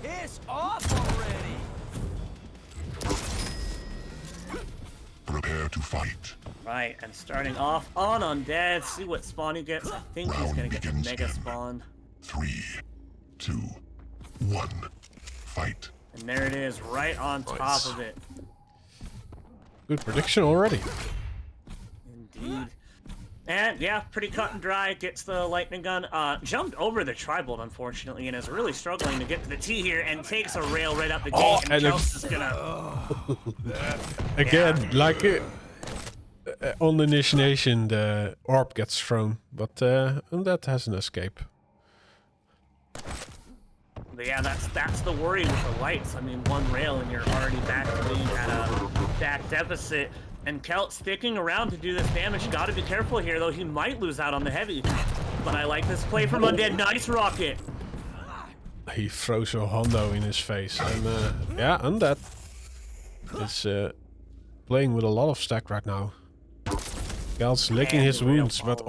pissed off already. Prepare to fight. Right, and starting off on Undead, see what spawn he gets. I think he's Round gonna get the begins mega in spawn. 3, 2, 1. Fight. And there it is, right on top of it. Good prediction already. Indeed. And yeah, pretty cut and dry. Gets the lightning gun. Jumped over the tri-bolt, unfortunately, and is really struggling to get to the T here, and takes a rail right up the gate. And Keltz is gonna Again, like on initiation, the orb gets thrown, but Undead has an escape. But yeah, that's the worry with the lights. I mean, one rail and you're already back to being at a back deficit. And Keltz sticking around to do this damage. Got to be careful here, though. He might lose out on the heavy. But I like this play from Undead. Nice rocket. He throws a hondo in his face, and yeah, Undead is playing with a lot of stack right now. Keltz licking his wounds, but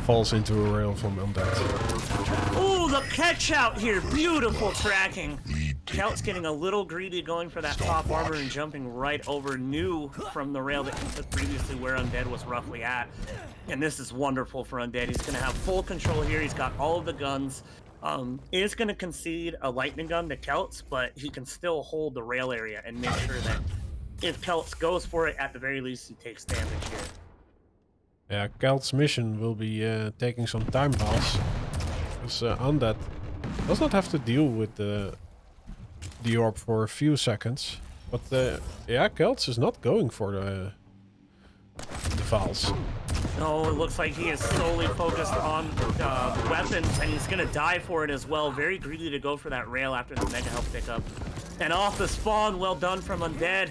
falls into a rail from Undead. Ooh, the catch out here. Beautiful tracking. Keltz getting a little greedy, going for that top armor and jumping right over, knew from the rail that he took previously where Undead was roughly at. And this is wonderful for Undead. He's going to have full control here. He's got all of the guns. Is going to concede a lightning gun to Keltz, but he can still hold the rail area and make sure that if Keltz goes for it, at the very least, he takes damage here. Yeah, Keltz's mission will be taking some time pass. Because Undead does not have to deal with the orb for a few seconds. But yeah, Keltz is not going for the files. No, it looks like he is solely focused on weapons, and he's going to die for it as well. Very greedy to go for that rail after the mega health pickup. And off the spawn, well done from Undead.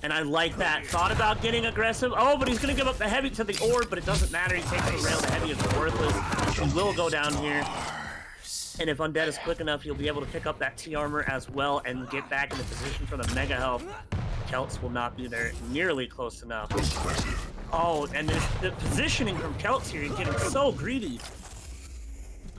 And I like that. Thought about getting aggressive. Oh, but he's going to give up the heavy to the orb, but it doesn't matter. He takes the rail. The heavy is worthless. He will go down here. And if Undead is quick enough, he'll be able to pick up that T-armor as well and get back into position for the mega health. Keltz will not be there nearly close enough. Oh, and the positioning from Keltz here, he's getting so greedy.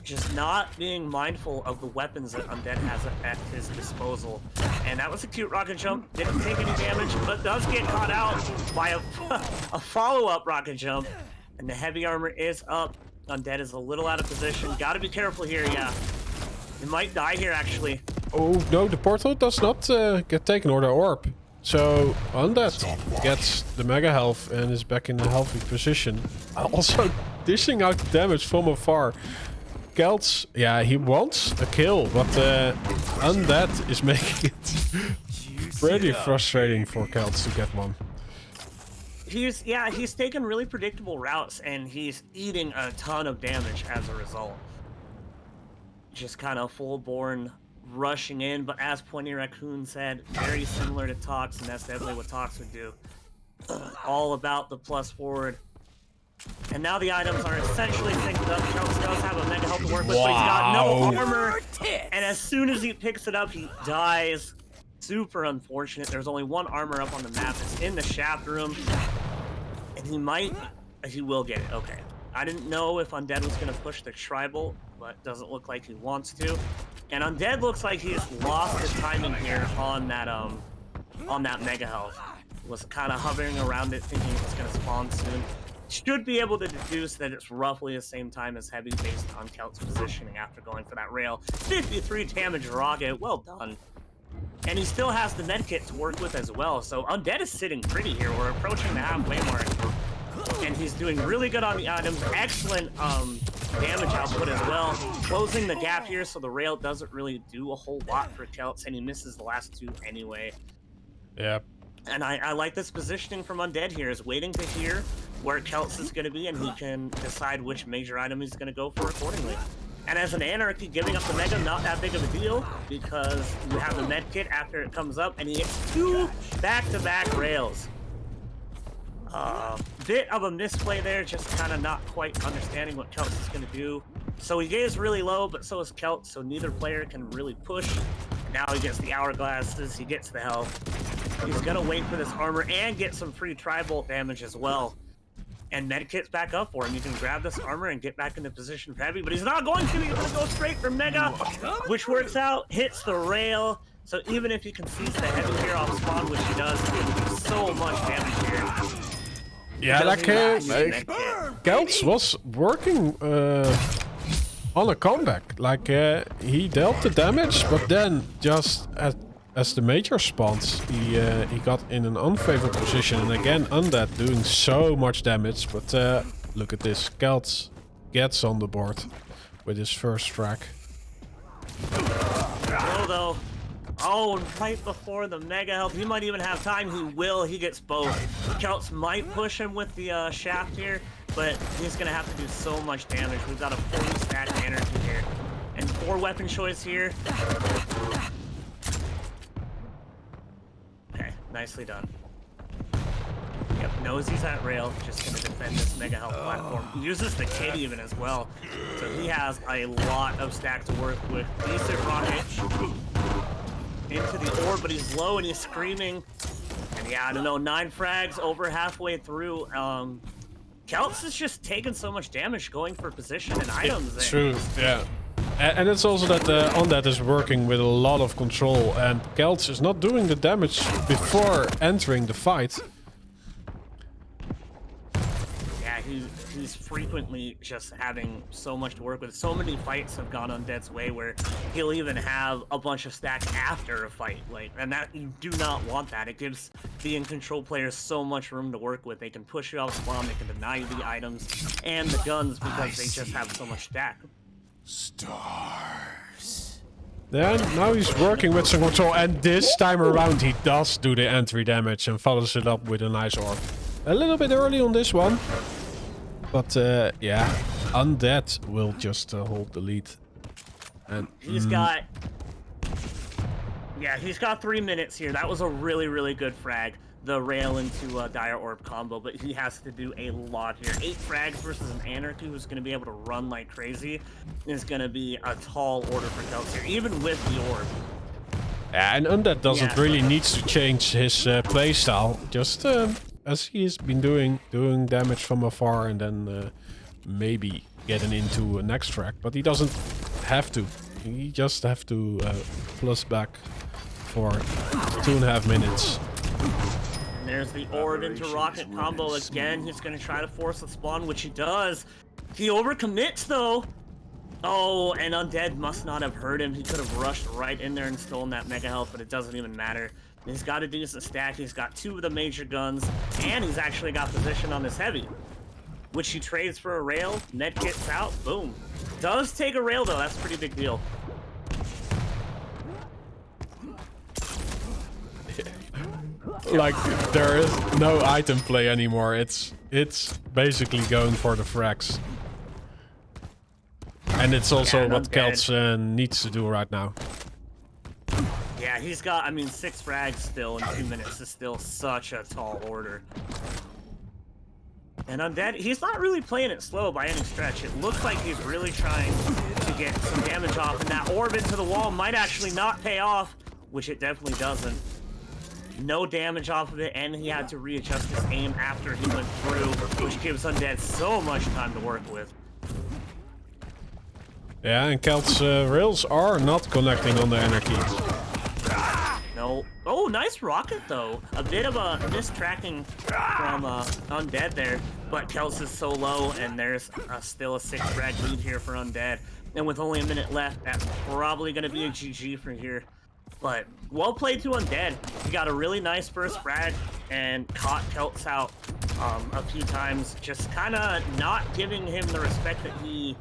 Just not being mindful of the weapons that Undead has at his disposal. And that was a cute rocket jump. Didn't take any damage, but does get caught out by a follow-up rocket jump. And the heavy armor is up. Undead is a little out of position. Gotta be careful here, yeah. He might die here, actually. Oh, no, the portal does not get taken, or the orb. So, Undead gets the mega health and is back in a healthy position. Also, dishing out damage from afar. Keltz, yeah, he wants a kill, but Undead is making it pretty frustrating for Keltz to get one. He's taken really predictable routes, and he's eating a ton of damage as a result. Just kind of full-born rushing in, but as Pointy Raccoon said, very similar to Tox, and that's definitely what Tox would do. All about the plus forward. And now the items are essentially synced up. Keltz does have a mega health to work with, but he's got no armor. And as soon as he picks it up, he dies. Super unfortunate. There's only one armor up on the map. It's in the shaft room. And he will get it. Okay. I didn't know if Undead was going to push the tribal, but doesn't look like he wants to. And Undead looks like he's lost his timing here on that mega health. Was kind of hovering around it, thinking it was going to spawn soon. Should be able to deduce that it's roughly the same time as heavy based on Kelt's positioning after going for that rail. 53 damage rocket, well done. And he still has the medkit to work with as well, so Undead is sitting pretty here. We're approaching the halfway mark. And he's doing really good on the items. Excellent damage output as well. Closing the gap here so the rail doesn't really do a whole lot for Keltz, and he misses the last two anyway. Yeah. And I like this positioning from Undead here, is waiting to hear where Keltz is going to be, and he can decide which major item he's going to go for accordingly. And as an Anarchy, giving up the Mega, not that big of a deal, because you have the med kit after it comes up, and he hits two back-to-back rails. Bit of a misplay there, just kind of not quite understanding what Keltz is going to do. So he is really low, but so is Keltz, so neither player can really push. Now he gets the hourglasses, he gets the health. He's going to wait for this armor and get some free tri-bolt damage as well. And medkit's back up for him. You can grab this armor and get back into position for heavy, but he's not going to. He's going to go straight for mega, which works out, hits the rail. So even if he concedes the heavy here off spawn, which he does, he can do so much damage here. Yeah, like Keltz was working on a comeback. Like he dealt the damage, but then just as the major spawns, he got in an unfavorable position. And again, Undead doing so much damage. But look at this, Keltz gets on the board with his first frag. Though. Oh, and right before the mega health, he might even have time. He will. He gets both. Keltz might push him with the shaft here, but he's going to have to do so much damage. We've got a fully stacked energy here. And 4 weapon choice here. Okay, nicely done. Yep, knows he's at rail. Just going to defend this mega health platform. Uses the kid even as well. So he has a lot of stack to work with. Decent rocket. Into the orb, but he's low and he's screaming. And yeah, I don't know, 9 frags over halfway through. Keltz is just taking so much damage going for position and items. It's true, yeah. And it's also that Undead is working with a lot of control, and Keltz is not doing the damage before entering the fight. Yeah, he's frequently just having so much to work with. So many fights have gone Undead's way where he'll even have a bunch of stacks after a fight, and that, you do not want that. It gives the in-control players so much room to work with. They can push you off spawn, they can deny you the items and the guns because they just have so much stack. Stars. Then now he's working with some control, and this time around he does do the entry damage and follows it up with a nice orb. A little bit early on this one. But yeah, Undead will just hold the lead. And he's got... Yeah, he's got 3 minutes here. That was a really, really good frag. The rail into Dire Orb combo, but he has to do a lot here. 8 frags versus an Anarchy who's going to be able to run like crazy is going to be a tall order for Keltz here, even with the orb. Yeah, and Undead doesn't really need to change his playstyle. Just as he's been doing damage from afar and then maybe getting into a next frag. But he doesn't have to. He just have to plus back for 2.5 minutes. And there's the orb into rocket combo again. He's going to try to force a spawn, which he does. He overcommits though. Oh, and Undead must not have heard him. He could have rushed right in there and stolen that mega health, but it doesn't even matter. He's got a decent stack. He's got 2 of the major guns, and he's actually got position on this heavy, which he trades for a rail. Medkit's out. Boom. Does take a rail though. That's a pretty big deal. Like, there is no item play anymore. It's basically going for the frags. And it's also what Keltz needs to do right now. Yeah, he's got, I mean, 6 frags still in 2 minutes is still such a tall order. And Undead, he's not really playing it slow by any stretch. It looks like he's really trying to get some damage off, and that orb into the wall might actually not pay off, which it definitely doesn't. No damage off of it, and he had to readjust his aim after he went through, which gives Undead so much time to work with. Yeah, and Keltz rails are not connecting on the Anarchy. No. Oh, nice rocket though. A bit of a mistracking from Undead there, but Keltz is so low, and there's still a 6 frag lead here for Undead. And with only a minute left, that's probably going to be a GG for here. But well played to Undead. He got a really nice first frag and caught Keltz out a few times, just kind of not giving him the respect that he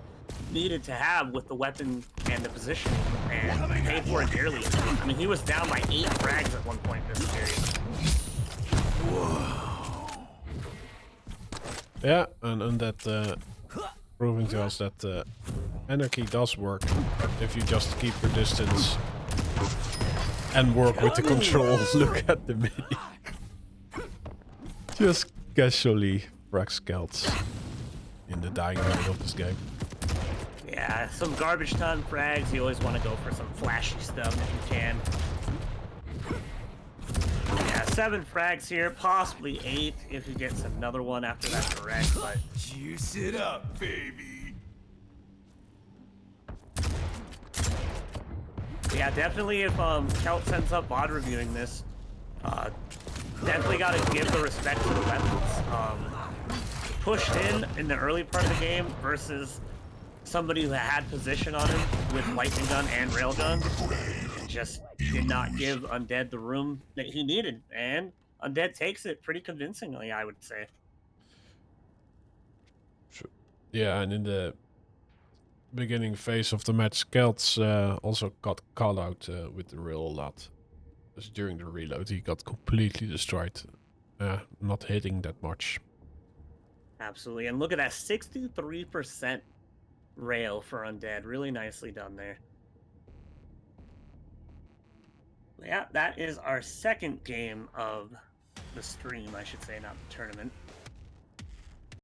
needed to have with the weapon and the positioning, and paid for it dearly. I mean, he was down by 8 frags at one point in this series. Whoa. Yeah, and Undead proving to us that Anarchy does work if you just keep your distance and work with the controls. Look at the mini. Just casually frags Keltz in the dying minute of this game. Yeah, some garbage ton frags. You always want to go for some flashy stuff if you can. Yeah, 7 frags here, possibly 8 if he gets another one after that direct, but Juice it up, baby. yeah, definitely if Keltz ends up VOD reviewing this, definitely got to give the respect to the weapons. Pushed in the early part of the game versus somebody who had position on him with lightning gun and railgun. Just did not give Undead the room that he needed, and Undead takes it pretty convincingly, I would say. Yeah, and in the beginning phase of the match, Keltz also got caught out with the rail a lot. Because during the reload, he got completely destroyed, not hitting that much. Absolutely, and look at that 63% rail for Undead. Really nicely done there. Yeah, that is our second game of the stream, I should say, not the tournament.